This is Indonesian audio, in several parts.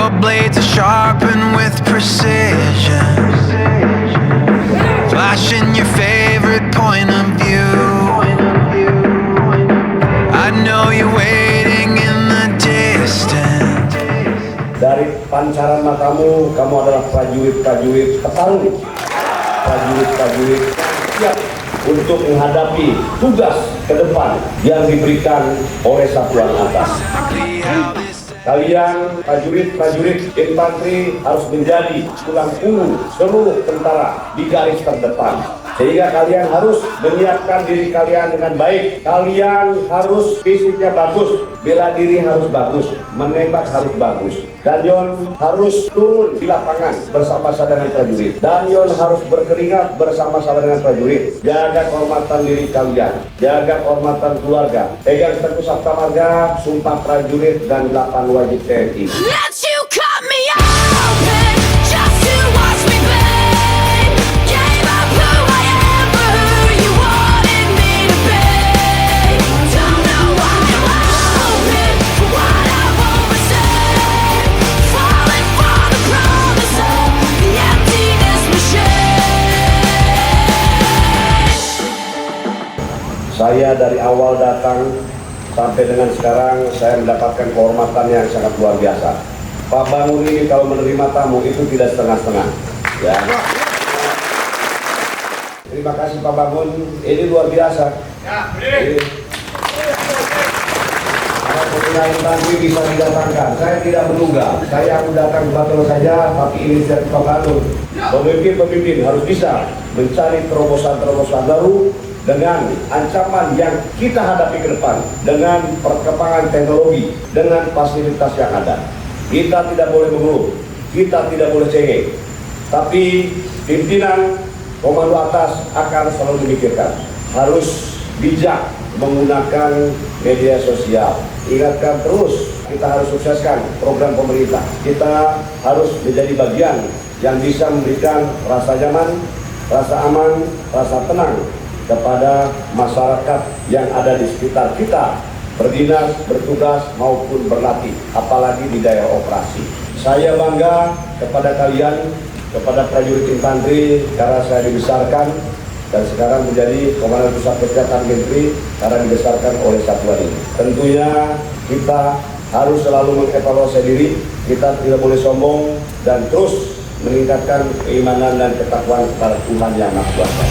Your blades are sharpened with precision, flashing your favorite point of view. I know you're waiting in the distance. Dari pancaran matamu, kamu adalah prajurit-prajurit petarung, prajurit-prajurit siap untuk menghadapi tugas ke depan yang diberikan oleh satuan atas. Kalian prajurit-prajurit infanteri harus menjadi tulang punggung seluruh tentara di garis terdepan. Sehingga kalian harus menyiapkan diri kalian dengan baik. Kalian harus fisiknya bagus, bela diri harus bagus, menembak harus bagus. Danyon harus turun di lapangan bersama-sama dengan prajurit. Danyon harus berkeringat bersama-sama dengan prajurit. Jaga kehormatan diri kalian, jaga kehormatan keluarga. Pegang teguh Sabta Marga, Sumpah Prajurit, dan 8 wajib TNI. Let you cut me open just to watch me burn. Gave up who I am for who you wanted me to be. Don't know why I'm hoping for what I won't receive. Falling for the promise of the emptiness machine. Saya dari awal datang sampai dengan sekarang saya mendapatkan kehormatan yang sangat luar biasa. Pak Bangun ini kalau menerima tamu itu tidak setengah-setengah. Ya. Terima kasih Pak Bangun, ini luar biasa. Kalau pembina infanteri bisa didatangkan, saya tidak menunggal. Saya akan datang batal saja, tapi ini tidak Pak Bangun. Pemimpin-pemimpin harus bisa mencari terobosan-terobosan baru dengan ancaman yang kita hadapi ke depan, dengan perkembangan teknologi, dengan fasilitas yang ada. Kita tidak boleh mengeluh, kita tidak boleh cengeng, tapi pimpinan komando atas akan selalu memikirkan, harus bijak menggunakan media sosial. Ingatkan terus, kita harus sukseskan program pemerintah. Kita harus menjadi bagian yang bisa memberikan rasa nyaman, rasa aman, rasa tenang kepada masyarakat yang ada di sekitar kita, berdinas, bertugas, maupun berlatih, apalagi di daerah operasi. Saya bangga kepada kalian, kepada prajurit infanteri, karena saya dibesarkan dan sekarang menjadi Komandan Pusat Kesehatan Infanteri karena dibesarkan oleh satuan ini. Tentunya kita harus selalu mengevaluasi diri, kita tidak boleh sombong dan terus meningkatkan keimanan dan ketakwaan kepada Tuhan Yang Maha Kuasa.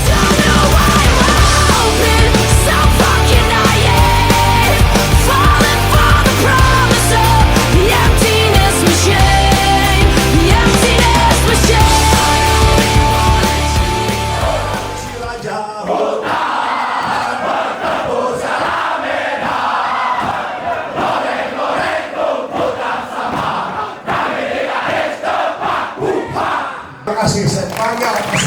Terima kasih, saya bangga atas